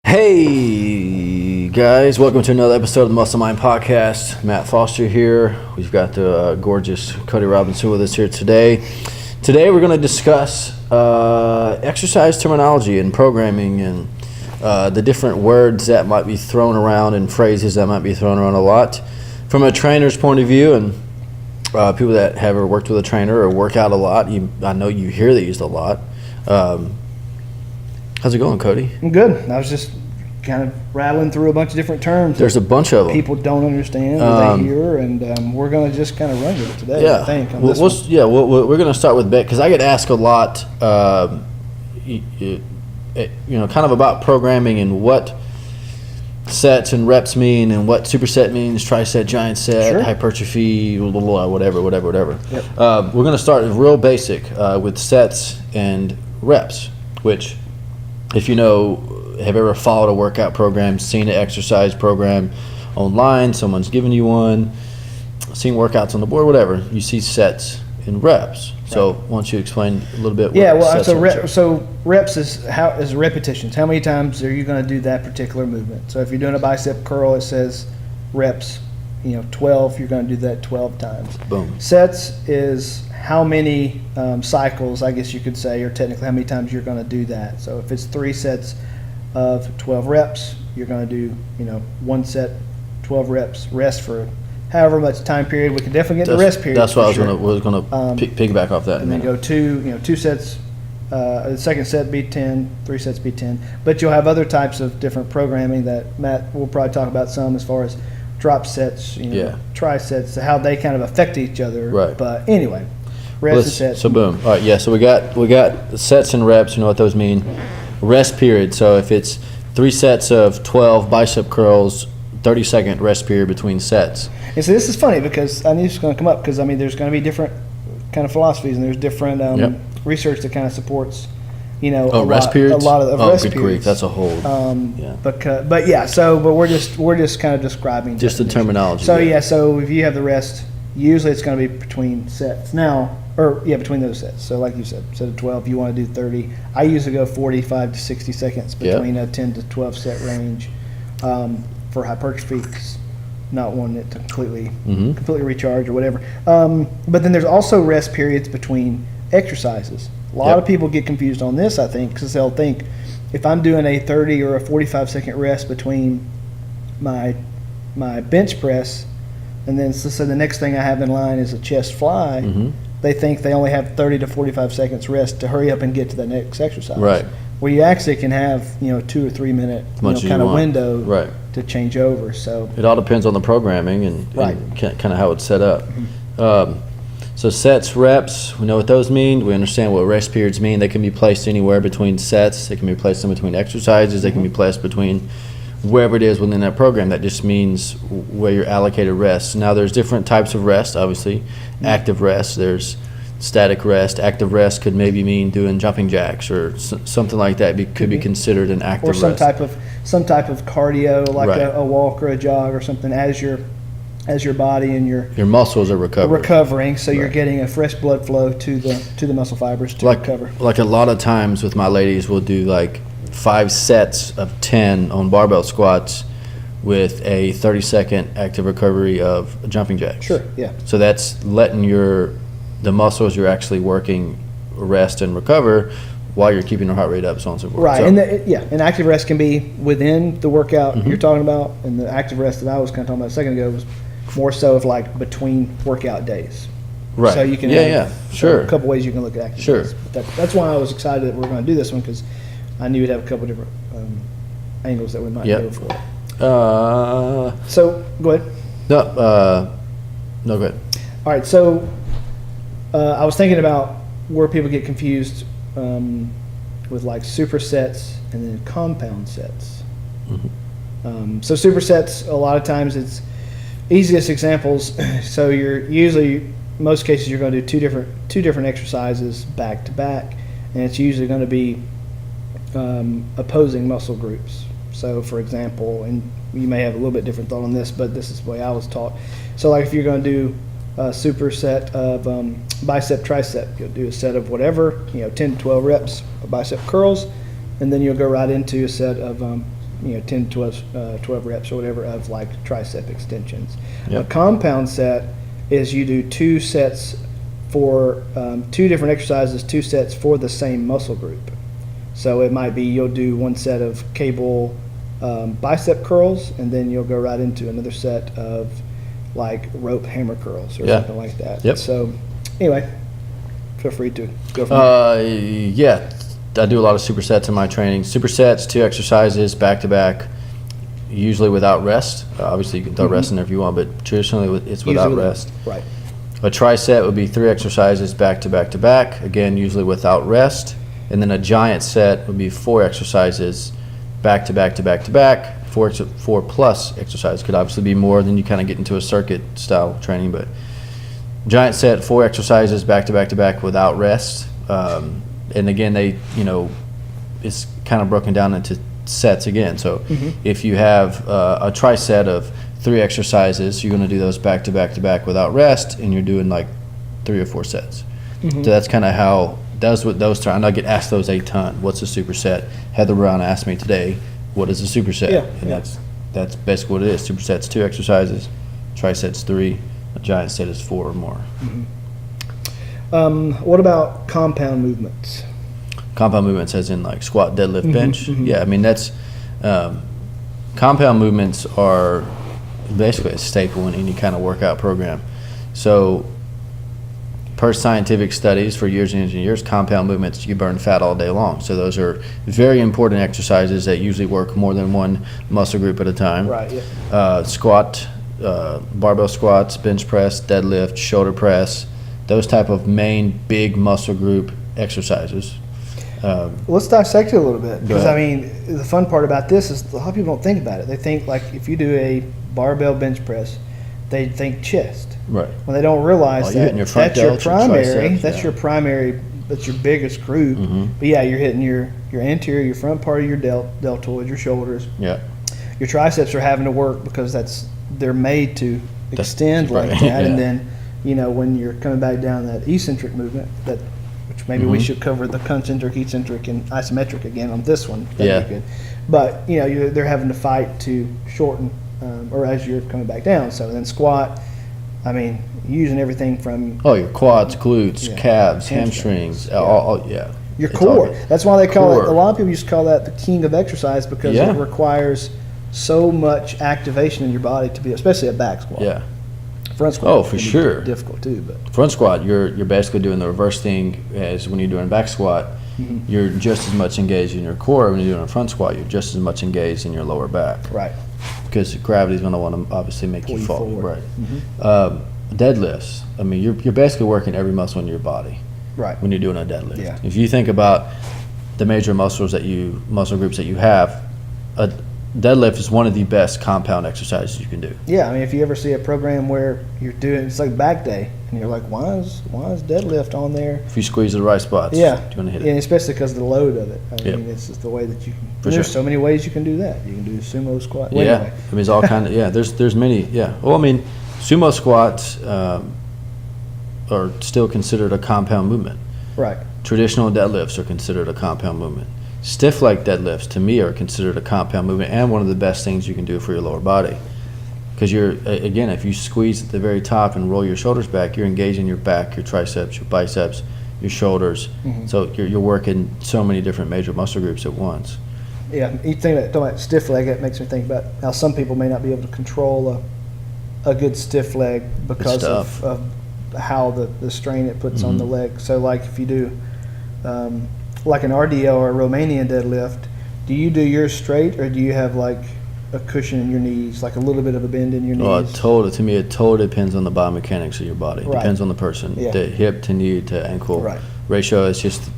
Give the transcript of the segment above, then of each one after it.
Hey guys, welcome to another episode of the MuscleMind podcast. Matt Foster here. We've got the gorgeous Cody Robinson with us here today. Today we're going to discuss exercise terminology and programming and the different words that might be thrown around and phrases that might be thrown around a lot from a trainer's point of view, and people that have ever worked with a trainer or work out a lot. I know you hear these a lot. How's it going, Cody? I'm good. I was just kind of rattling through a bunch of different terms. There's a bunch of them. People don't understand or they hear, and we're going to just kind of run with it today, Yeah. I think. We're going to start with because I get asked a lot, kind of about programming and what sets and reps mean and what superset means, triset, giant set, Sure. hypertrophy, whatever. Yep. We're going to start real basic with sets and reps, which, if you have ever followed a workout program, seen an exercise program online, someone's given you one, seen workouts on the board, whatever, you see sets and reps. So why don't you explain a little bit what sets and reps are? So reps is repetitions. How many times are you going to do that particular movement? So if you're doing a bicep curl, it says reps, 12, you're going to do that 12 times. Boom. Sets is how many cycles, I guess you could say, or technically how many times you're going to do that. So if it's 3 sets of 12 reps, you're going to do, one set, 12 reps, rest for however much time period. We can definitely get the rest period. That's what I was going to piggyback off that. And then go two sets. The second set be 10, 3 sets be 10. But you'll have other types of different programming that Matt will probably talk about some, as far as drop sets, trisets, how they kind of affect each other. Right. But anyway, reps and sets. So boom. All right. Yeah. So we got sets and reps. You know what those mean. Rest period. So if it's 3 sets of 12 bicep curls, 30-second rest period between sets. And so this is funny because I knew this was going to come up because, there's going to be different kind of philosophies, and there's different research that kind of supports, rest periods? A lot of rest good periods. grief. That's a whole. But we're just kind of describing. Just the terminology. So so if you have the rest, usually it's going to be between sets. Between those sets. So like you said, set of 12, you want to do 30. I usually go 45 to 60 seconds between a 10 to 12 set range for hypertrophy. Not wanting it to completely recharge or whatever. But then there's also rest periods between exercises. A lot of people get confused on this, I think, because they'll think if I'm doing a 30 or a 45-second rest between my bench press, and then so the next thing I have in line is a chest fly, they think they only have 30 to 45 seconds rest to hurry up and get to the next exercise. Right. Well, you actually can have 2 or 3 minute kind of window to change over. So it all depends on the programming and kind of how it's set up. So sets, reps, we know what those mean. We understand what rest periods mean. They can be placed anywhere between sets. They can be placed in between exercises. They can be placed between wherever it is within that program. That just means where you're allocated rest. Now there's different types of rest, obviously. Active rest, there's static rest. Active rest could maybe mean doing jumping jacks or something like that. Could be considered an active rest. Or some type of cardio, like a walk or a jog or something, as your body and your muscles are recovering. So you're getting a fresh blood flow to the muscle fibers to recover. Like a lot of times with my ladies, we'll do like 5 sets of 10 on barbell squats with a 30-second active recovery of jumping jacks. Sure, yeah. So that's letting the muscles you're actually working rest and recover while you're keeping your heart rate up, so on and so forth. Right, and active rest can be within the workout you're talking about, and the active rest that I was kind of talking about a second ago was more so of like between workout days. Right. So you can sure. A couple ways you can look at active rest. But that's why I was excited that we're going to do this one, because I knew we'd have a couple different angles that we might go for. So go ahead. No, go ahead. All right, so I was thinking about where people get confused with like supersets and then compound sets. So supersets, a lot of times it's easiest examples. So most cases you're going to do two different exercises back to back, and it's usually going to be opposing muscle groups. So for example, and you may have a little bit different thought on this, but this is the way I was taught. So like if you're going to do a superset of bicep tricep, you'll do a set of whatever, 10 to 12 reps of bicep curls, and then you'll go right into a set of 10 to 12 reps or whatever of like tricep extensions. Yep. A compound set is you do 2 sets for 2 different exercises, 2 sets for the same muscle group. So it might be you'll do 1 set of cable bicep curls, and then you'll go right into another set of like rope hammer curls or something like that. Yep. So anyway, feel free to go from there. Yeah, I do a lot of supersets in my training. Supersets, 2 exercises back to back, usually without rest. Obviously, you can throw rest in there if you want, but traditionally it's without rest. Right. A tricep would be 3 exercises back to back to back, again, usually without rest. And then a giant set would be 4 exercises back to back to back to back. 4 plus exercises could obviously be more, then you kind of get into a circuit style training, but giant set, 4 exercises back to back to back without rest. And again, it's kind of broken down into sets again. So if you have a tricep of 3 exercises, you're going to do those back to back to back without rest, and you're doing like 3 or 4 sets. So that's kind of how what those terms. And I get asked those a ton. What's a superset? Heather Brown asked me today, what is a superset? Yeah, and that's basically what it is. Superset's 2 exercises, tricep's 3, a giant set is 4 or more. What about compound movements? Compound movements as in like squat, deadlift, bench. Yeah, I mean that's compound movements are basically a staple in any kind of workout program. So per scientific studies for years and years and years, compound movements, you burn fat all day long. So those are very important exercises that usually work more than one muscle group at a time. Right, yeah. Squat, barbell squats, bench press, deadlift, shoulder press, those type of main big muscle group exercises. Let's dissect it a little bit, because I mean, the fun part about this is a lot of people don't think about it. They think like if you do a barbell bench press, they think chest. Right. When they don't realize that that's your primary, that's your biggest group. But yeah, you're hitting your anterior, your front part of your deltoid, your shoulders. Yeah. Your triceps are having to work because they're made to extend like that. Yeah. And then, when you're coming back down that eccentric movement, which maybe we should cover the concentric, eccentric, and isometric again on this one. That'd be good. But they're having to fight to shorten, or as you're coming back down. So then squat. I mean, using everything from your quads, glutes, calves, hamstrings, your core. That's why they call it. A lot of people used to call that the king of exercise, because it requires so much activation in your body to be, especially a back squat. Yeah. Front squat. Oh, for sure. Difficult too, but front squat, you're basically doing the reverse thing as when you're doing a back squat. You're just as much engaged in your core. When you're doing a front squat, you're just as much engaged in your lower back. Right. Because gravity's going to want to obviously make you fall. Forward. Right. Deadlifts. I mean, you're basically working every muscle in your body. Right. When you're doing a deadlift. Yeah. If you think about the major muscle groups that you have, a deadlift is one of the best compound exercises you can do. Yeah, I mean, if you ever see a program where you're doing, it's like back day, and you're like, why is deadlift on there? If you squeeze the right spots, yeah, you're gonna hit it. And especially because of the load of it. I mean, it's just the way that you can. There's so many ways you can do that. You can do sumo squat. Well, anyway. I mean, it's all kind of There's many. Yeah. Well, I mean, sumo squats are still considered a compound movement. Right. Traditional deadlifts are considered a compound movement. Stiff leg deadlifts, to me, are considered a compound movement and one of the best things you can do for your lower body. Because again, if you squeeze at the very top and roll your shoulders back, you're engaging your back, your triceps, your biceps, your shoulders. So you're working so many different major muscle groups at once. Yeah, you think talking about stiff leg, that makes me think about how some people may not be able to control a good stiff leg because of how the strain it puts on the leg. So like if you do like an RDL or a Romanian deadlift, do you do yours straight, or do you have like a cushion in your knees, like a little bit of a bend in your knees? To me, it totally depends on the biomechanics of your body. Right. Depends on the person. Yeah. The hip to knee to ankle Right. ratio is just,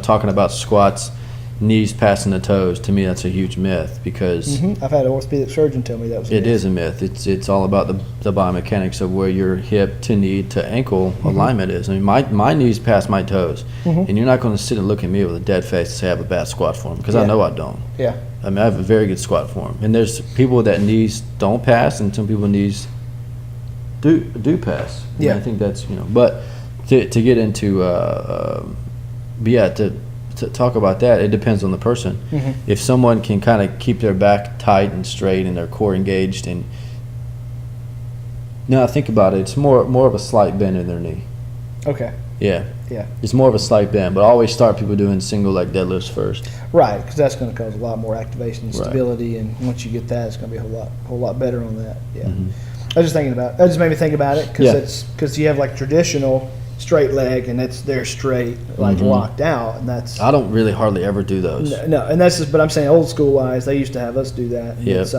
talking about squats, knees passing the toes, to me that's a huge myth, because I've had an orthopedic surgeon tell me that was a myth. It is a myth. It's all about the biomechanics of where your hip to knee to ankle alignment is. I mean, my knees pass my toes, and you're not going to sit and look at me with a dead face and say I have a bad squat form, because I know I don't. Yeah. I mean, I have a very good squat form, and there's people that knees don't pass, and some people knees do pass. I mean, I think that's but to get into to talk about that. It depends on the person. If someone can kind of keep their back tight and straight and their core engaged, and now think about it, it's more of a slight bend in their knee. Okay. Yeah. Yeah. It's more of a slight bend, but I always start people doing single leg deadlifts first. Right, because that's going to cause a lot more activation and Right. stability, and once you get that, it's going to be a whole lot better on that. Yeah. Mm-hmm. I was just thinking about. That just made me think about it Yeah. because you have like traditional straight leg, and they're straight, like locked out, and that's. I don't really hardly ever do those. No, and that's just. But I'm saying old school wise, they used to have us do that. And Yep. it's,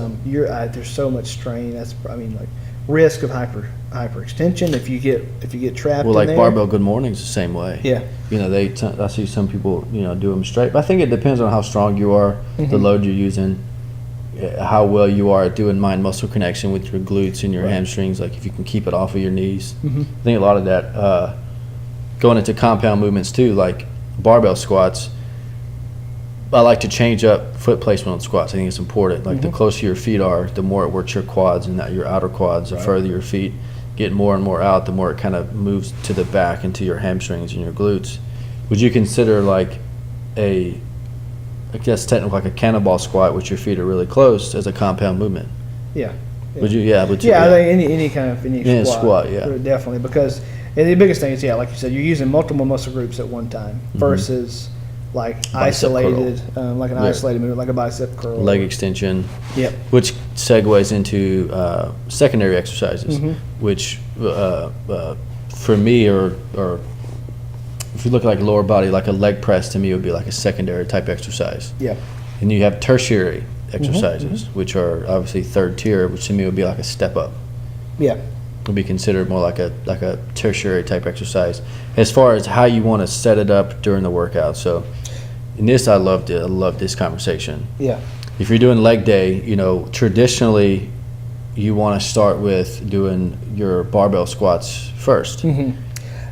there's so much strain. That's like risk of hyperextension if you get trapped. Well, like in there. barbell good mornings the same way. Yeah. You know, I see some people, do them straight. But I think it depends on how strong you are, the load you're using, how well you are at doing mind-muscle connection with your glutes and your hamstrings. Like if you can keep it off of your knees. I think a lot of that going into compound movements too, like barbell squats. I like to change up foot placement on squats. I think it's important. Like the closer your feet are, the more it works your quads and your outer quads. The further your feet get more and more out, the more it kind of moves to the back into your hamstrings and your glutes. Would you consider like I guess technically like a cannonball squat, which your feet are really close, as a compound movement? Yeah. Would you? Yeah. Would you? Yeah, I think any kind of squat, yeah. definitely, because the biggest thing is, like you said, you're using multiple muscle groups at one time versus like isolated, like an isolated movement, like a bicep curl, leg extension. Yep. Which segues into secondary exercises, which for me or if you look at like lower body, like a leg press to me would be like a secondary type exercise. Yeah. And you have tertiary exercises, which are obviously third tier, which to me would be like a step up. Yeah. Would be considered more like a tertiary type exercise as far as how you want to set it up during the workout. So in this, I loved it. I love this conversation. Yeah. If you're doing leg day, traditionally you want to start with doing your barbell squats first.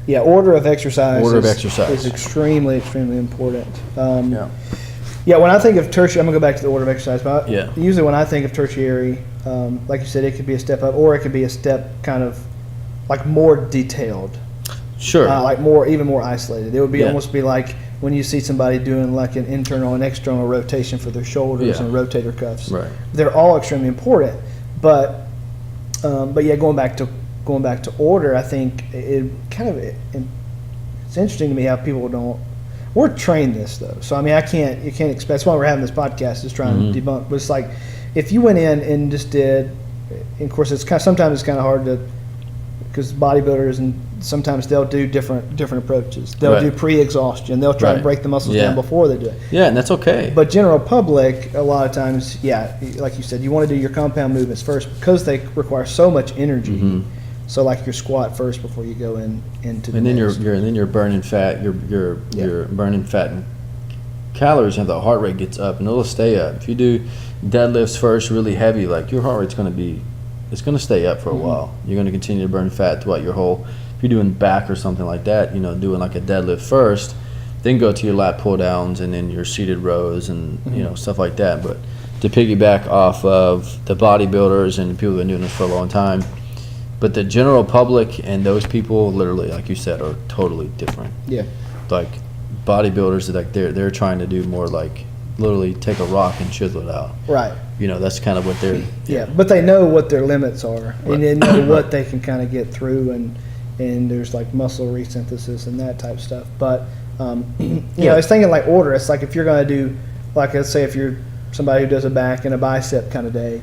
Yeah, order of exercise is extremely, extremely important. Yeah, when I think of tertiary, I'm going to go back to the order of exercise, but usually when I think of tertiary, like you said, it could be a step up, or it could be a step kind of like more detailed. Sure. Like even more isolated. It would be almost be like when you see somebody doing like an internal and external rotation for their shoulders and rotator cuffs. Right. They're all extremely important, but yeah, going back to order, I think it's interesting to me how people don't. We're trained this though, so I mean, you can't expect. That's why we're having this podcast, is trying to debunk. But it's like if you went in and just did, and of course, sometimes it's kind of hard to, because bodybuilders and sometimes they'll do different approaches. They'll do pre-exhaustion. They'll try and break the muscles down before they do it. Yeah, and that's okay. But general public, a lot of times, like you said, you want to do your compound movements first because they require so much energy. So like your squat first before you go into the and then next. you're burning fat. You're burning fat and calories, and the heart rate gets up, and it'll stay up. If you do deadlifts first, really heavy, like your heart rate's going to stay up for a while. You're going to continue to burn fat throughout your whole. If you're doing back or something like that, doing like a deadlift first, then go to your lat pull downs and then your seated rows and stuff like that. But to piggyback off of the bodybuilders and people who've been doing this for a long time. But the general public and those people, literally, like you said, are totally different. Yeah. Like bodybuilders, like they're trying to do more like literally take a rock and chisel it out. Right. That's kind of what they're. Yeah, but they know what their limits are, and they know what they can kind of get through, and there's like muscle resynthesis and that type of stuff. But I was thinking like order. It's like if you're going to do, like let's say if you're somebody who does a back and a bicep kind of day.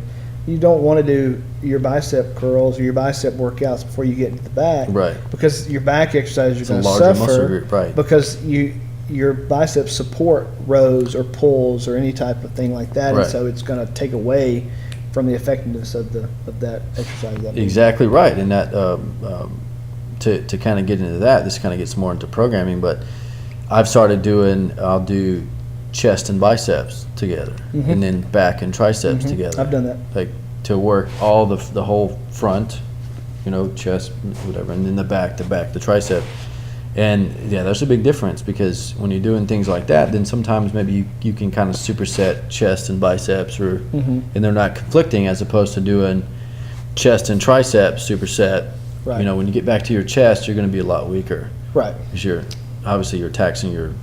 You don't want to do your bicep curls or your bicep workouts before you get into the back, right? Because your back exercises are going to muscle suffer, group, right? Because your biceps support rows or pulls or any type of thing like that, right. And so it's going to take away from the effectiveness of that exercise. Exactly right, and that to kind of get into that, this kind of gets more into programming, but I've started I'll do chest and biceps together, and then back and triceps together. I've done that. Like to work all the whole front, chest, whatever, and then the back, the tricep. And there's a big difference because when you're doing things like that, then sometimes maybe you can kind of superset chest and biceps, and they're not conflicting, as opposed to doing chest and triceps superset. Right. When you get back to your chest, you're going to be a lot weaker. Right. Because you're taxing your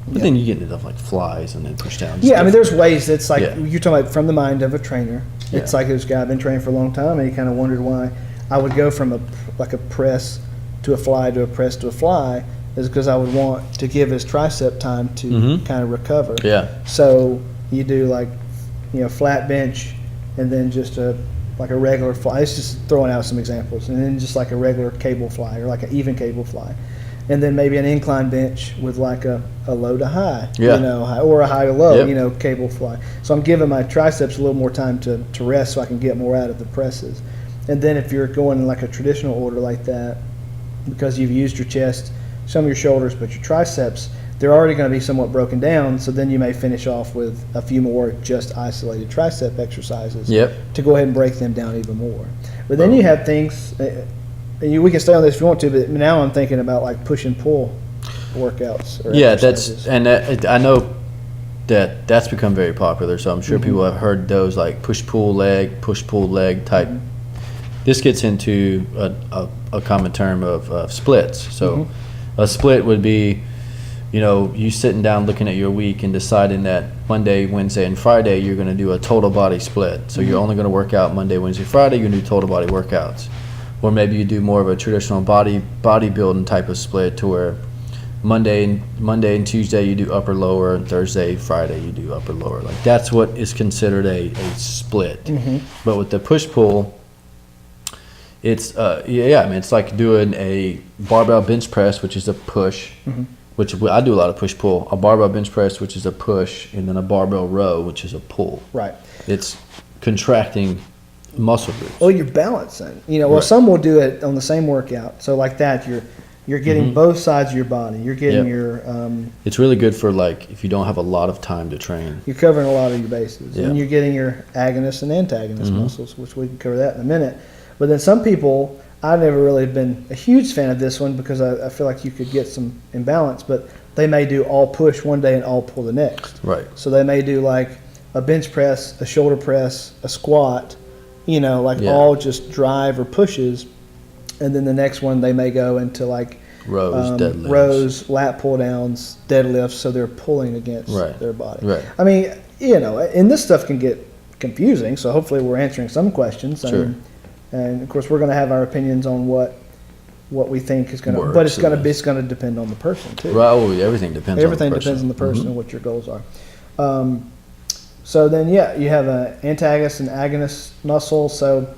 But then you get into stuff like flies and then push downs. Yeah, I mean, there's ways that's like, Yeah. you're talking about from the mind of a trainer. It's Yeah. like this guy, I've been training for a long time, and he kind of wondered why I would go from a press to a fly to a press to a fly, is because I would want to give his tricep time to kind of recover. Yeah. So you do like, flat bench, and then just a regular fly. It's just throwing out some examples, and then just like a regular cable fly or like an even cable fly, and then maybe an incline bench with like a low to high, or a high to low, cable fly. So I'm giving my triceps a little more time to rest, so I can get more out of the presses. And then if you're going in like a traditional order like that, because you've used your chest, some of your shoulders, but your triceps, they're already going to be somewhat broken down. So then you may finish off with a few more just isolated tricep exercises to go ahead and break them down even more. But then you have things, and we can stay on this if you want to, but now I'm thinking about like push and pull workouts. Or exercises. I know that's become very popular. So I'm sure people have heard those like push pull leg type. This gets into a common term of splits. So a split would be, you sitting down looking at your week and deciding that Monday, Wednesday, and Friday you're going to do a total body split. So you're only going to work out Monday, Wednesday, Friday. You're going to do total body workouts. Or maybe you do more of a traditional bodybuilding type of split, to where Monday and Tuesday you do upper lower, and Thursday, Friday you do upper lower. Like that's what is considered a split. But with the push pull, it's it's like doing a barbell bench press, which is a push, which I do a lot of push pull. A barbell bench press, which is a push, and then a barbell row, which is a pull. Right. It's contracting muscle groups. Well, you're balancing. Some will do it on the same workout. So like that, you're getting both sides of your body. You're getting your. It's really good for like if you don't have a lot of time to train. You're covering a lot of your bases, and you're getting your agonist and antagonist muscles, which we can cover that in a minute. But then some people, I've never really been a huge fan of this one because I feel like you could get some imbalance, but they may do all push one day and all pull the next. Right. So they may do like a bench press, a shoulder press, a squat, all just drive or pushes. And then the next one they may go into like rows, deadlifts. Rows, lat pull downs, deadlifts, so they're pulling against their body. Right. I mean, and this stuff can get confusing, so hopefully we're answering some questions. Sure. And of course, we're going to have our opinions on what we think is going to, but it's going to depend on the person too. Right. Oh, everything depends. Everything depends on the person and what your goals are. So then, you have an antagonist and agonist muscle. So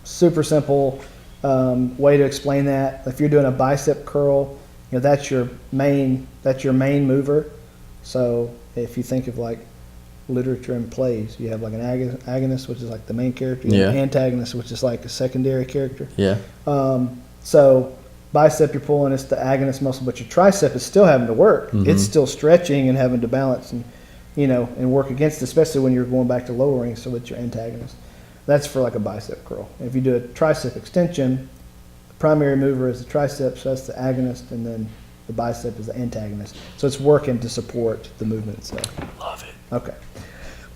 super simple way to explain that. If you're doing a bicep curl, that's your main mover. So if you think of like literature and plays, you have like an agonist, which is like the main character, an antagonist, which is like a secondary character. So bicep, you're pulling, it's the agonist muscle, but your tricep is still having to work. It's still stretching and having to balance and and work against it, especially when you're going back to lowering, so it's your antagonist. That's for like a bicep curl. If you do a tricep extension, the primary mover is the tricep, so that's the agonist, and then the bicep is the antagonist. So it's working to support the movement itself. Love it. Okay.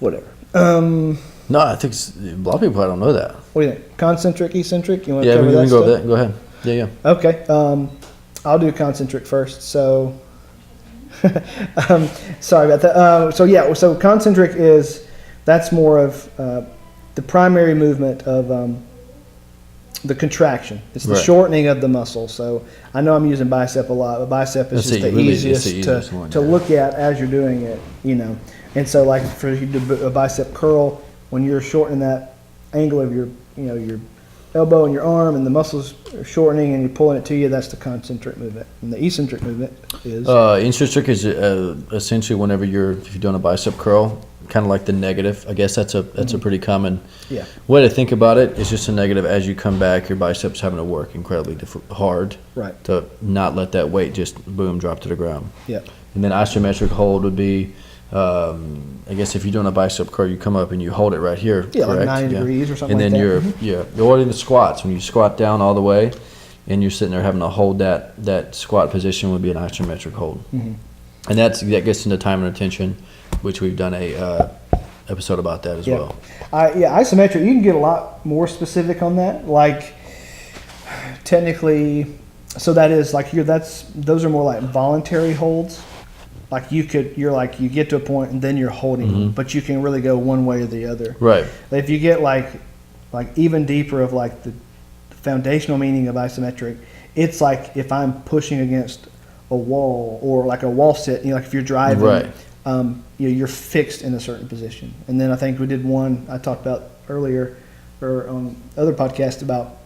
Whatever. No, I think a lot of people probably don't know that. What do you think? Concentric, eccentric? You want to cover that we can go stuff? with that. Go ahead. Yeah. Okay. I'll do concentric first. So, sorry about that. So concentric that's more of the primary movement of the contraction. It's the shortening of the muscle. So I know I'm using bicep a lot, but bicep is just the easiest to look at as you're doing it, And so like for you to do a bicep curl, when you're shortening that angle of your elbow and your arm, and the muscles are shortening and you're pulling it to you, that's the concentric movement. And the eccentric movement is? Eccentric is essentially whenever if you're doing a bicep curl, kind of like the negative. I guess that's a pretty common way to think about it. It's just a negative. As you come back, your biceps having to work incredibly hard to not let that weight just boom drop to the ground. Yeah. And then isometric hold would be, I guess if you're doing a bicep curl, you come up and you hold it right here. Yeah, correct? Like 90 degrees or something. And then like you're in the squats. When you squat down all the way, and you're sitting there having to hold that squat position, would be an isometric hold. And that gets into time and attention, which we've done a episode about that as well. Isometric, you can get a lot more specific on that. Like technically, so that is like those are more like voluntary holds. like you get to a point and then you're holding them, but you can really go one way or the other. Right. If you get like even deeper of like the foundational meaning of isometric, it's like if I'm pushing against a wall or like a wall sit, like if you're driving, right. You're fixed in a certain position. And then I think we did one I talked about earlier or on other podcast about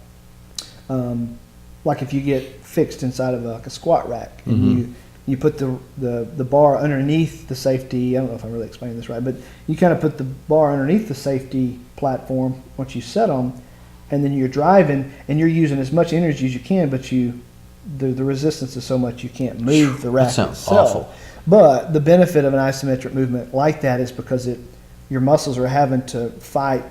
like if you get fixed inside of like a squat rack and you put the bar underneath the safety. I don't know if I'm really explaining this right, but you kind of put the bar underneath the safety platform once you set them, and then you're driving and you're using as much energy as you can, but the resistance is so much you can't move the rack itself. Awful. But the benefit of an isometric movement like that is because your muscles are having to fight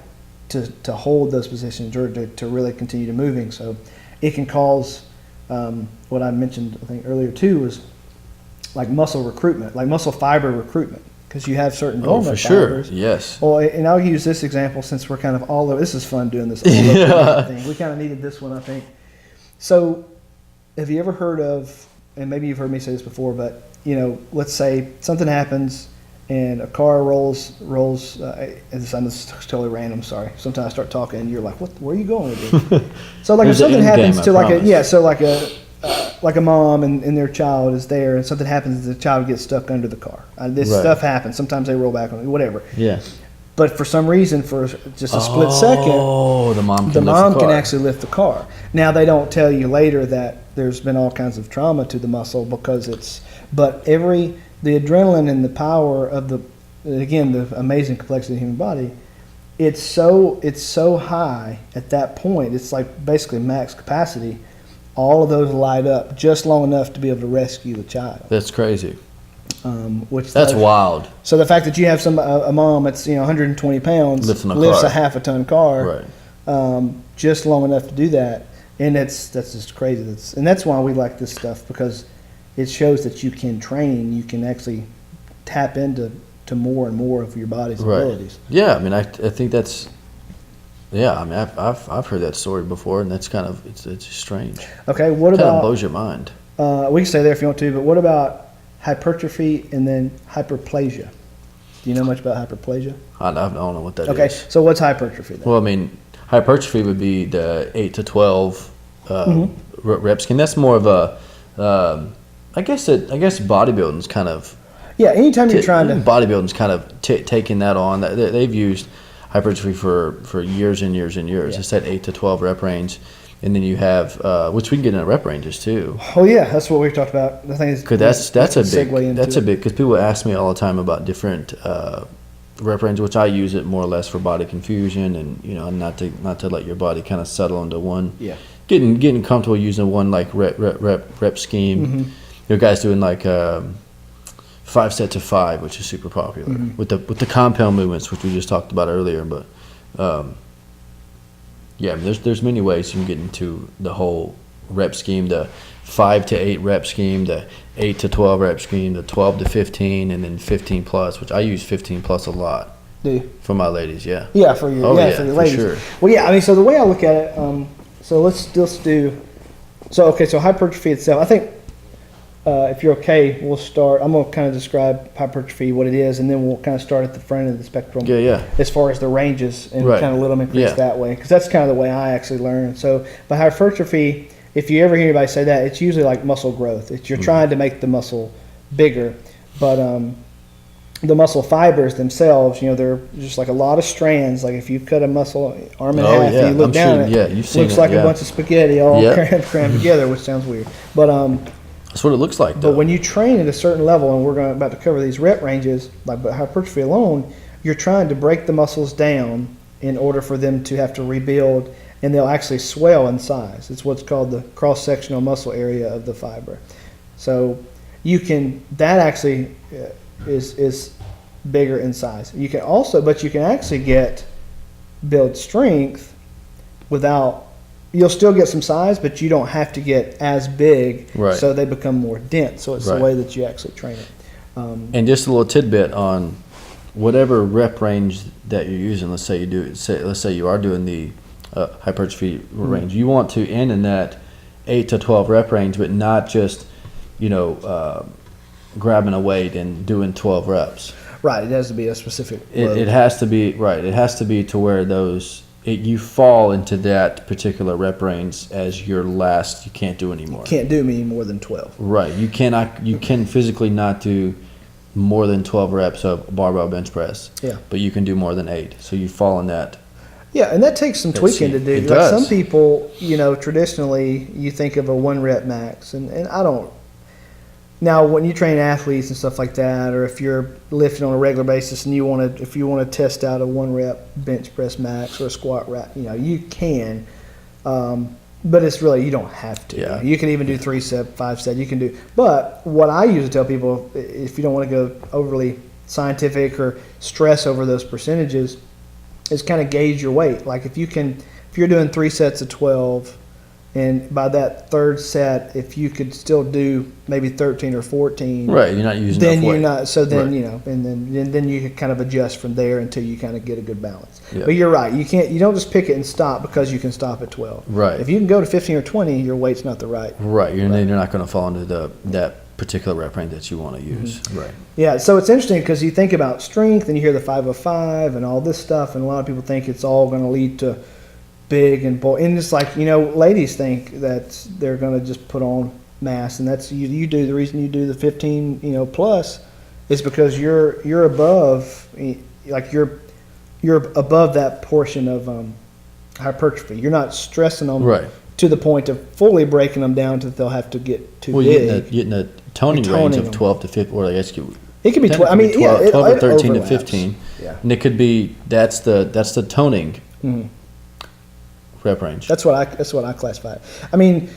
to hold those positions or to really continue to moving. So it can cause what I mentioned I think earlier too was like muscle recruitment, like muscle fiber recruitment, because you have certain dormant fibers. Yes. Well, and I'll use this example since we're kind of all over. This is fun doing this all over thing. We kind of needed this one, I think. So, have you ever heard of? And maybe you've heard me say this before, but let's say something happens and a car rolls. And this is totally random. Sorry. Sometimes I start talking and you're like, "What? Where are you going with this?" So, like if something happens to like a mom and their child is there, and something happens, the child gets stuck under the car. This stuff happens. Sometimes they roll back on it, whatever. Yeah. But for some reason, for just a split second, the mom can actually lift the car. Now they don't tell you later that there's been all kinds of trauma to the muscle because but the adrenaline and the power of the amazing complexity of the human body, it's so high at that point. It's like basically max capacity. All of those light up just long enough to be able to rescue the child. That's crazy. That's wild. So the fact that you have a mom that's 120 pounds lifts a half a ton car, just long enough to do that, and that's just crazy. That's why we like this stuff, because it shows that you can train, you can actually tap into more and more of your body's abilities. Yeah, I mean, I think that's. Yeah, I mean, I've heard that story before, and that's kind of it's strange. Okay, what about? Kind of blows your mind. We can stay there if you want to, but what about hypertrophy and then hyperplasia? Do you know much about hyperplasia? I don't know what that is. Okay, so what's hypertrophy then? Well, I mean, hypertrophy would be the 8 to 12 rep scheme. That's more of a, I guess bodybuilding's kind of. Yeah, anytime you're trying to. Bodybuilding's kind of taking that on. They've used hypertrophy for years and years and years. Yeah. It's that 8 to 12 rep range. And then you have, which we can get into rep ranges too. Oh yeah, that's what we've talked about. I think that's a big, because people ask me all the time about different rep range, which I use it more or less for body confusion and not to let your body kind of settle into one. Yeah. Getting comfortable using one like rep scheme. Guys doing like 5 sets of 5, which is super popular with the compound movements, which we just talked about earlier, but. Yeah, I mean, there's many ways you can get into the whole rep scheme, the 5 to 8 rep scheme, the 8 to 12 rep scheme, the 12 to 15, and then 15 plus, which I use 15 plus a lot. Do you? For my ladies, yeah. Yeah, for your ladies. Sure. Well, yeah, I mean, so the way I look at it, so let's do. So hypertrophy itself. I think if you're okay, we'll start. I'm going to kind of describe hypertrophy, what it is, and then we'll kind of start at the front of the spectrum. Yeah. As far as the ranges and kind of let them increase that way, because that's kind of the way I actually learn. So, by hypertrophy, if you ever hear anybody say that, it's usually like muscle growth. You're trying to make the muscle bigger, but the muscle fibers themselves, they're just like a lot of strands. Like if you cut a muscle arm in half, and you look down at it, you've seen looks like a bunch of spaghetti all crammed together, which sounds weird. But that's what it looks like, though. But when you train at a certain level, and we're about to cover these rep ranges, like hypertrophy alone, you're trying to break the muscles down in order for them to have to rebuild, and they'll actually swell in size. It's what's called the cross-sectional muscle area of the fiber. So that actually is bigger in size. You can actually build strength without. You'll still get some size, but you don't have to get as big, so they become more dense. So it's the way that you actually train it. And just a little tidbit on whatever rep range that you're using. Let's say you are doing the hypertrophy range. You want to end in that 8 to 12 rep range, but not just grabbing a weight and doing 12 reps. Right. It has to be a specific load. It has to be right. It has to be to where you fall into that particular rep range as your last. You can't do anymore. Can't do any more than 12. Right. You cannot. You can physically not do more than 12 reps of barbell bench press. Yeah. But you can do more than 8. So you fall in that. Yeah, and that takes some tweaking to do. It Like does. some people, traditionally you think of a 1 rep max, and I don't. Now, when you train athletes and stuff like that, or if you're lifting on a regular basis and if you want to test out a 1 rep bench press max or a squat rack, you can. But it's really, you don't have to. Yeah. You can even do 3 set, 5 set. You can do. But what I usually tell people, if you don't want to go overly scientific or stress over those percentages, is kind of gauge your weight. Like if you're doing 3 sets of 12, and by that third set, if you could still do maybe 13 or 14, Right. You're not using then enough you're weight. not. So then Right. and then you can kind of adjust from there until you kind of get a good balance. Yeah. But you're right. You don't just pick it and stop because you can stop at 12. Right. If you can go to 15 or 20, your weight's not the right. Right. You're not going to fall into that particular rep range that you want to use. Mm-hmm. Right. Yeah, so it's interesting because you think about strength and you hear the 505 and all this stuff, and a lot of people think it's all going to lead to big and bulk. And it's like, ladies think that they're going to just put on mass, and that's you do. The reason you do the 15, plus is because you're above, like you're above that portion of hypertrophy. You're not stressing them Right. to the point of fully breaking them down to they'll have to get too Well, big. you're getting a toning You're range toning of them. 12 to 15, or I guess It could be 12. I mean, 12, yeah, 12 it or 13 to overlaps. 15. Yeah. And it could be that's the toning rep range. That's what I classify it. I mean,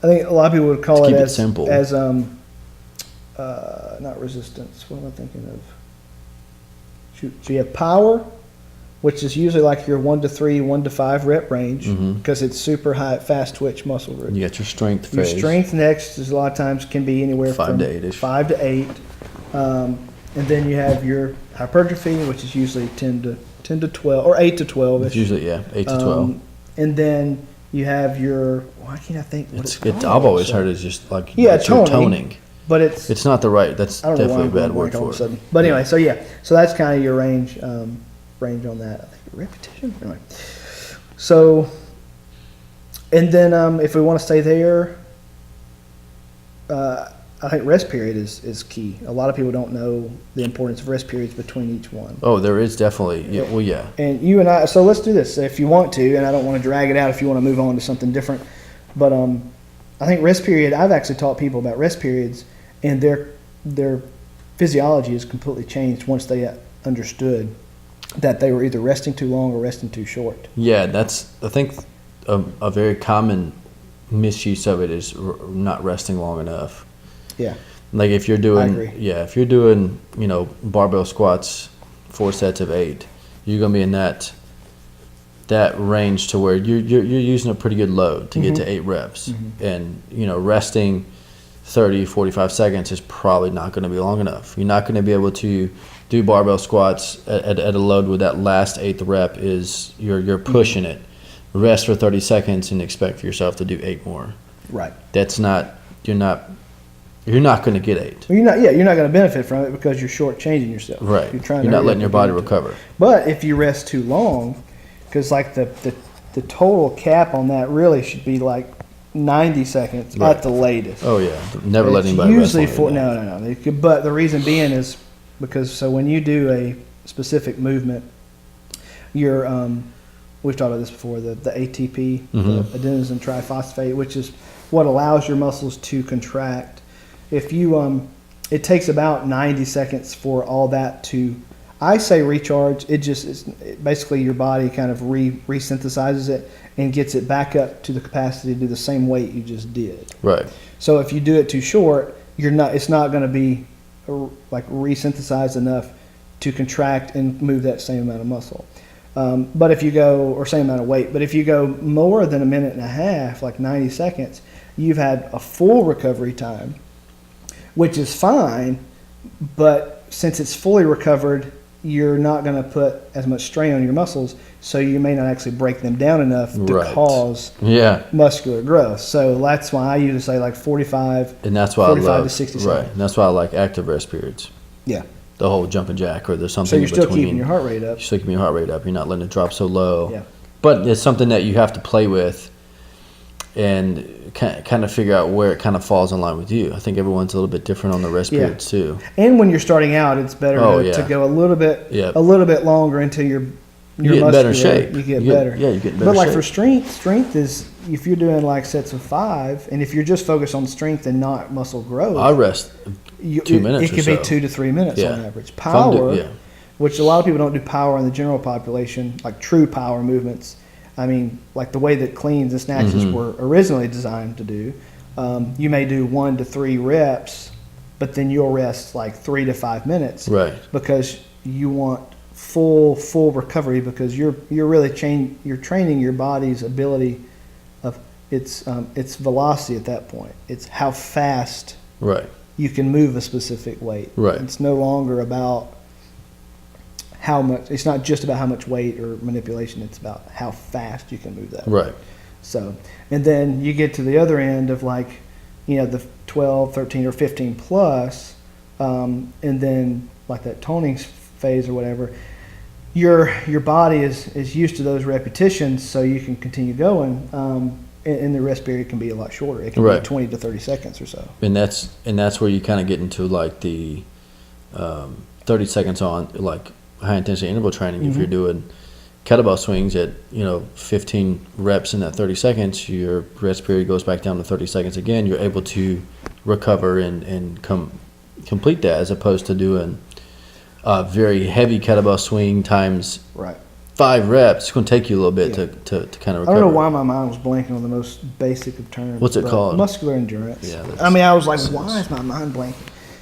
I think a lot of people would call To it keep it as simple. not resistance. What am I thinking of? Shoot. So you have power, which is usually like your 1 to 3, 1 to 5 rep range because it's super high, fast twitch muscle group. You got your strength Your phase. strength next is a lot of times can be anywhere 5 from to 8-ish. 5 to 8, and then you have your hypertrophy, which is usually 10 to 12 or 8 to 12. It's usually 8 to 12. And then you have your, why can't I think what it's called? I've always heard it's just like Yeah, that's your toning. toning. But it's It's not the right. That's I don't know why definitely a I'm bad going word blank all for of a it. sudden. But anyway, so that's kind of your range on that. I think repetition. Anyway, so and then if we want to stay there, I think rest period is key. A lot of people don't know the importance of rest periods between each one. Oh, there is definitely. Yeah. Well, yeah. And you and I, so let's do this if you want to, and I don't want to drag it out if you want to move on to something different. But I think rest period, I've actually taught people about rest periods, and their physiology is completely changed once they understood that they were either resting too long or resting too short. Yeah, that's I think a very common misuse of it is not resting long enough. Yeah. Like if you're I doing, agree. if you're doing, barbell squats, 4 sets of 8, you're gonna be in that range to where you're using a pretty good load to get to 8 reps, and resting 30, 45 seconds is probably not going to be long enough. You're not going to be able to do barbell squats at a load where that last 8th rep is you're pushing it. Rest for 30 seconds and expect for yourself to do 8 more. Right. That's not you're not going to get 8. Well, you're not going to benefit from it because you're shortchanging yourself. Right. You're trying You're to not hurry letting up your and body get into it. recover. But if you rest too long, because like the total cap on that really should be like 90 seconds Right. at the latest. Oh yeah, never let It's anybody usually rest longer for than that. no. They could, but the reason being is because when you do a specific movement, your we've talked about this before, the ATP, the adenosine triphosphate, which is what allows your muscles to contract. If you it takes about 90 seconds for all that to, I say recharge. It just is basically your body kind of resynthesizes it and gets it back up to the capacity to do the same weight you just did. Right. So if you do it too short, it's not going to be like resynthesized enough to contract and move that same amount of muscle. But if you go, or same amount of weight, but if you go more than a minute and a half, like 90 seconds, you've had a full recovery time, which is fine. But since it's fully recovered, you're not going to put as much strain on your muscles, so you may not actually break them down enough to cause muscular growth. So that's why I usually say like 45, and that's why 45 I love, to 60 right. seconds. And that's why I like active rest periods. Yeah. The whole jumping jack, or there's something So you're in still between. keeping your heart rate up. You're still keeping your heart rate up. You're not letting it drop so low. Yeah. But it's something that you have to play with and kind of figure out where it kind of falls in line with you. I think everyone's a little bit different on the rest periods too. And when you're starting out, it's better to go a little bit longer until your you get better shape. You get better. Yeah, you get better. But like shape. for strength is if you're doing like sets of 5, and if you're just focused on strength and not muscle growth, I rest 2 minutes. It could be 2 to 3 minutes on average. Power, which a lot of people don't do power in the general population, like true power movements. I mean, like the way that cleans and snatches were originally designed to do. You may do 1 to 3 reps, but then you'll rest like 3 to 5 minutes, right? Because you want full recovery, because you're really you're training your body's ability of its velocity at that point. It's how fast you can move a specific weight. Right. It's no longer about how much. It's not just about how much weight or manipulation. It's about how fast you can move that. Right. So, and then you get to the other end of like, the 12, 13, or 15 plus, and then like that toning phase or whatever. Your body is used to those repetitions, so you can continue going. And the rest period can be a lot shorter. It can be 20 to 30 seconds or so. And that's where you kind of get into like the 30 seconds on like high intensity interval training. If you're doing kettlebell swings at 15 reps in that 30 seconds, your rest period goes back down to 30 seconds again. You're able to recover and complete that, as opposed to doing very heavy kettlebell swing times 5 reps. It's going to take you a little bit to kind of recover. I don't know why my mind was blanking on the most basic of terms. What's it called? Muscular endurance. Yeah, I was like, why is my mind blanking?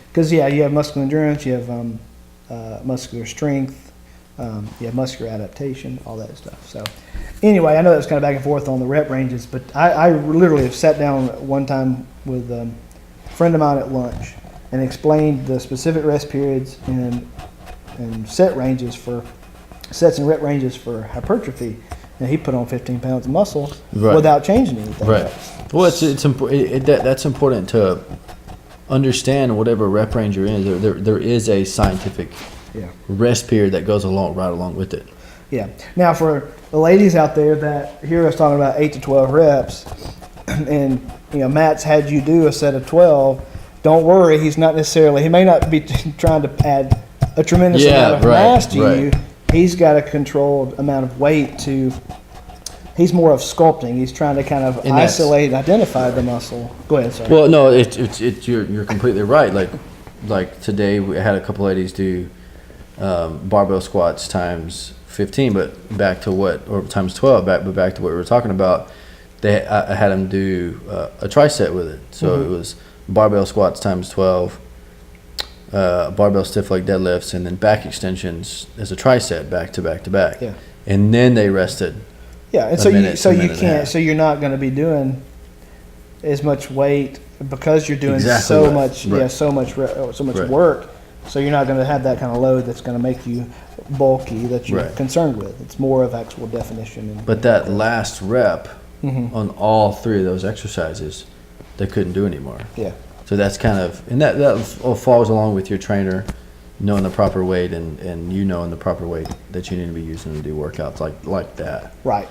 Because you have muscular endurance, you have muscular strength, you have muscular adaptation, all that stuff. So anyway, I know that was kind of back and forth on the rep ranges, but I literally have sat down one time with a friend of mine at lunch and explained the specific rest periods and set ranges for sets and rep ranges for hypertrophy, and he put on 15 pounds of muscle without changing anything. Right. Well, that's important to understand. Whatever rep range you're in, there is a scientific rest period that goes right along with it. Yeah. Now, for the ladies out there that hear us talking about 8 to 12 reps, and Matt's had you do a set of 12, don't worry. He may not be trying to add a tremendous amount of mass to you. He's got a controlled amount of weight he's more of sculpting. He's trying to kind of isolate and identify the muscle. Go ahead, sorry. Well, no, you're completely right. Like today we had a couple ladies do barbell squats times 15, but back to times 12, but back to what we were talking about. I had them do a tricep with it. So it was barbell squats times 12, barbell stiff leg deadlifts, and then back extensions as a tricep, back to back to back. Yeah. And then they rested. Yeah, and so you're not going to be doing as much weight because you're doing so much work. So you're not going to have that kind of load that's going to make you bulky that you're concerned with. It's more of actual definition. But that last rep on all 3 of those exercises, they couldn't do anymore. Yeah. So that's kind of, and that all falls along with your trainer knowing the proper weight and knowing the proper weight that you need to be using to do workouts like that. Right.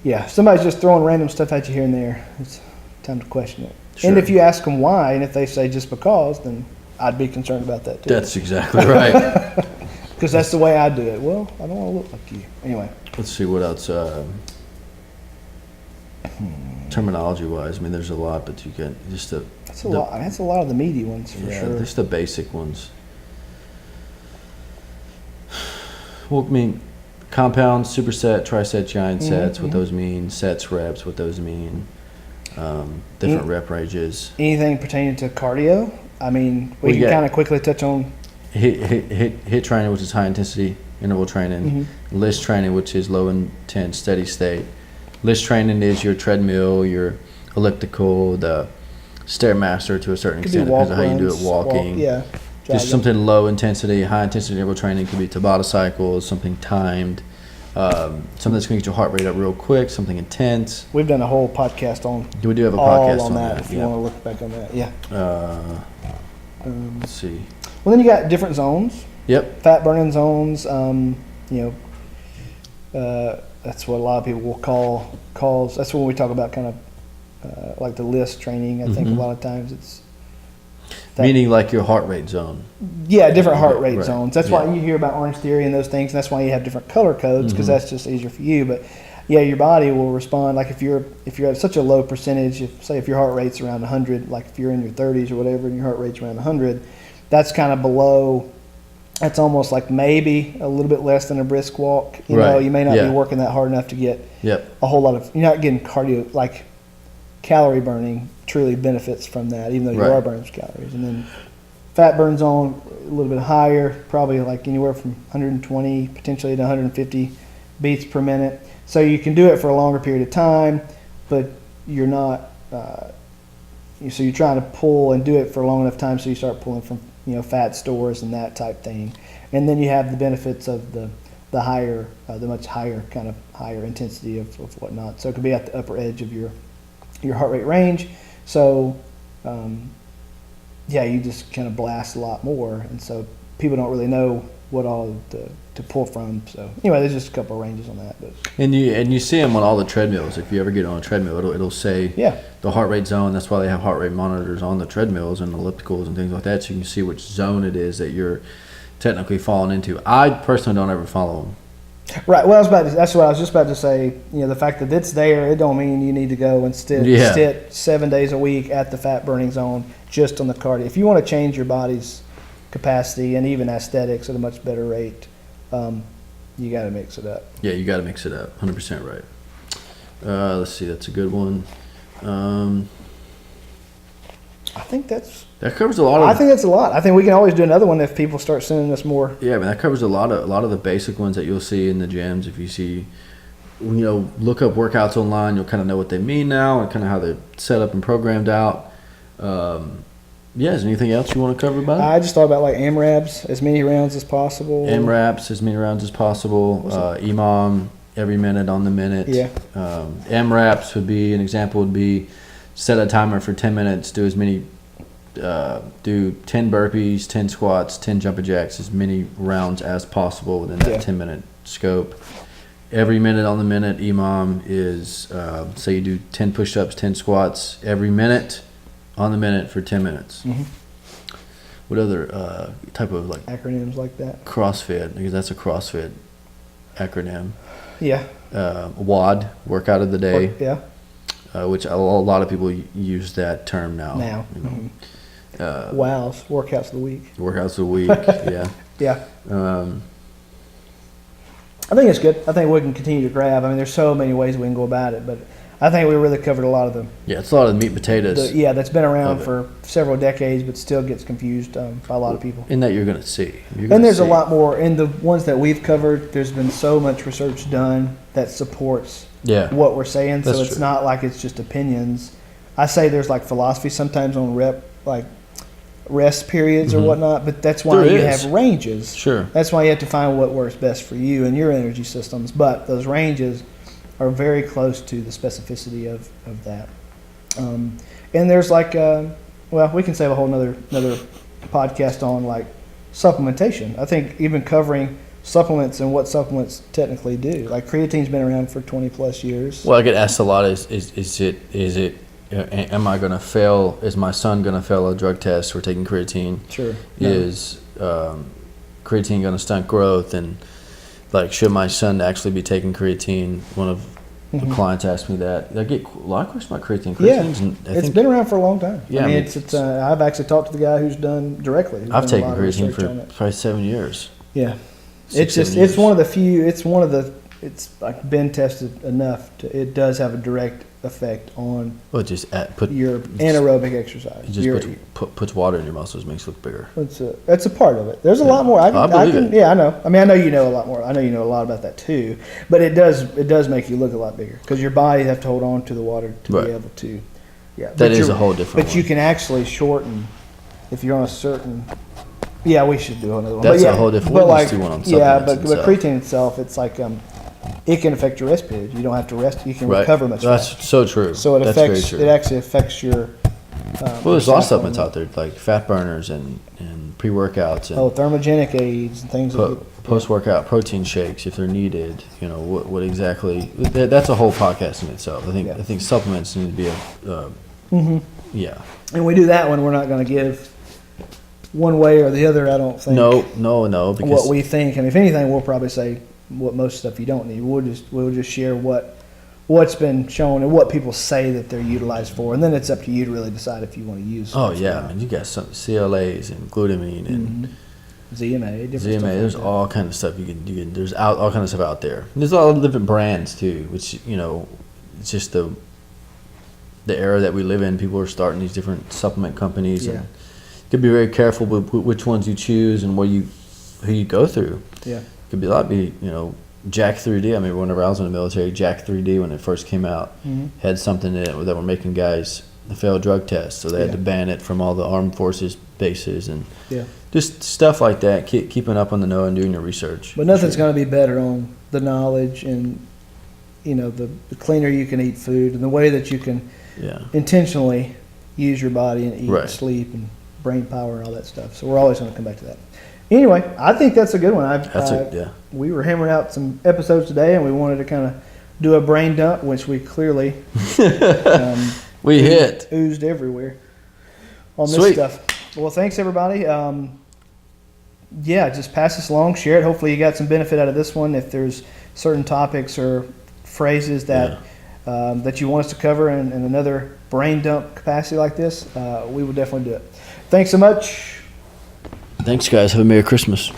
Yeah. Somebody's just throwing random stuff at you here and there. It's time to question it. Sure. And if you ask them why, and if they say just because, then I'd be concerned about that too. That's exactly right. Because that's the way I do it. Well, I don't want to look like you. Anyway. Let's see what else. Terminology-wise, I mean, there's a lot, but you can just That's a lot. That's a lot of the meaty ones for sure. Just the basic ones. Well, I mean, compounds, superset, triset, giant sets, what those mean, sets, reps, what those mean, different rep ranges. Anything pertaining to cardio? I mean, we can kind of quickly touch on hit training, which is high intensity interval training, list training, which is low intense steady state. List training is your treadmill, your elliptical, the Stairmaster to a certain extent, depends on how you do it, walking. Just something low intensity, high intensity interval training could be Tabata cycles, something timed, something that's going to get your heart rate up real quick, something intense. We've done a whole podcast on. We do have a podcast on that. If you yeah. want to look back on that, yeah. Let's see. Well, then you got different zones. Yep. Fat burning zones. That's what a lot of people will calls. That's when we talk about kind of like the list training. I think a lot of times it's meaning like your heart rate zone. Yeah, different heart rate Right. zones. That's why you hear about Orange Theory and those things. And that's why you have different color codes because that's just easier for you. But yeah, your body will respond. Like if you're at such a low percentage, if your heart rate's around 100, like if you're in your 30s or whatever, and your heart rate's around 100, that's kind of below. That's almost like maybe a little bit less than a brisk walk. You know, you may not be working that hard enough to get a whole lot of. You're not getting cardio like calorie burning. Truly benefits from that, even though you are burning some calories. And then fat burn zone a little bit higher, probably like anywhere from 120 potentially to 150 beats per minute. So you can do it for a longer period of time, but you're not. So you're trying to pull and do it for a long enough time, so you start pulling from fat stores and that type thing. And then you have the benefits of the higher, the much higher kind of higher intensity of whatnot. So it could be at the upper edge of your heart rate range. So, you just kind of blast a lot more, and so people don't really know what all to pull from. So anyway, there's just a couple of ranges on that. But. And you see them on all the treadmills. If you ever get on a treadmill, it'll say the heart rate zone. That's why they have heart rate monitors on the treadmills and ellipticals and things like that, so you can see which zone it is that you're technically falling into. I personally don't ever follow them. Right. Well, that's what I was just about to say. The fact that it's there, it don't mean you need to go and sit 7 days a week at the fat burning zone just on the cardio. If you want to change your body's capacity and even aesthetics at a much better rate, you got to mix it up. Yeah, you got to mix it up. 100% right. Let's see. That's a good one. I think that covers a lot of. I think that's a lot. I think we can always do another one if people start sending us more. Yeah, that covers a lot of the basic ones that you'll see in the gyms. If you see, look up workouts online, you'll kind of know what they mean now and kind of how they're set up and programmed out. Is there anything else you want to cover about it? I just thought about like AMRAPs, as many rounds as possible. AMRAPs, as many rounds as possible. EMOM, every minute on the minute. Yeah. AMRAPs would be, an example would be, set a timer for 10 minutes, do 10 burpees, 10 squats, 10 jumping jacks, as many rounds as possible within that 10-minute scope. Every minute on the minute, EMOM is, say you do 10 push-ups, 10 squats every minute on the minute for 10 minutes. Mm-hmm. What other type of like acronyms like that? CrossFit, because that's a CrossFit acronym. Yeah. WOD, workout of the day. Yeah. Which a lot of people use that term now. WOWs, workouts of the week. Workouts of the week, yeah. Yeah. I think it's good. I think we can continue to grab. I mean, there's so many ways we can go about it, but I think we really covered a lot of them. Yeah, it's a lot of the meat and potatoes. That's been around for several decades, but still gets confused by a lot of people. In that you're going to see. And there's a lot more. In the ones that we've covered, there's been so much research done that supports what we're saying. So it's not like it's just opinions. I say there's like philosophy sometimes on rest periods or whatnot, but that's why you have ranges. Sure. That's why you have to find what works best for you and your energy systems. But those ranges are very close to the specificity of that. And there's like, we can save a whole another podcast on like supplementation. I think even covering supplements and what supplements technically do. Like creatine's been around for 20 plus years. Well, I get asked a lot, is it am I going to fail? Is my son going to fail a drug test for taking creatine? Sure. Is creatine going to stunt growth? And like, should my son actually be taking creatine? One of the clients asked me that. I get a lot of questions about creatine. It's been around for a long time. Yeah, I mean, it's I've actually talked to the guy who's done directly. I've taken creatine for probably 7 years. Yeah. It's one of the few. It's like been tested enough. It does have a direct effect on your anaerobic exercise. It just puts water in your muscles, makes you look bigger. That's a part of it. There's a lot more. I believe it. Yeah, I know. I mean, I know you know a lot more. I know you know a lot about that too. But it does make you look a lot bigger because your body has to hold on to the water to be able to. Yeah, that is a whole different. But you can actually shorten if you're on a certain Yeah, we should do another one. That's But a whole different. but We'll just do one on yeah, supplements but itself. creatine itself, it's like it can affect your rest period. You don't have to rest. You can Right. recover much That's faster. so true. So it That's affects. very true. It actually affects your. Well, there's a lot of cycle supplements out there, like fat burners and pre-workouts and thermogenic aids and things. post-workout protein shakes if they're needed. You know, what exactly? That's a whole podcast in itself. I think supplements need to be a. Yeah. And we do that when we're not going to give one way or the other. I don't think. No. Because What we think, and if anything, we'll probably say what most stuff you don't need. We'll just share what's been shown and what people say that they're utilized for, and then it's up to you to really decide if you want to use. Oh stuff or yeah, not. I mean you got some CLAs and glutamine and ZMA. Different ZMA. stuff There's like that. all kind of stuff you can. There's all kind of stuff out there. There's a lot of different brands too, which it's just the era that we live in. People are starting these different supplement companies, and you could be very careful with which ones you choose and who you go through. Yeah. Could be a lot. Jack 3D. I remember whenever I was in the military, Jack 3D when it first came out had something in it that were making guys fail drug tests, so they had to ban it from all the armed forces bases and just stuff like that. Keeping up on the know and doing your research. But nothing's going to be better on the knowledge and the cleaner you can eat food and the way that you can intentionally use your body and eat and sleep and brain power and all that stuff. So we're always going to come back to that. Anyway, I think that's a good one. We were hammering out some episodes today, and we wanted to kind of do a brain dump, which we clearly we oozed everywhere on this stuff. Well, thanks everybody. Just pass this along, share it. Hopefully, you got some benefit out of this one. If there's certain topics or phrases that that you want us to cover in another brain dump capacity like this, we will definitely do it. Thanks so much. Thanks, guys. Have a Merry Christmas.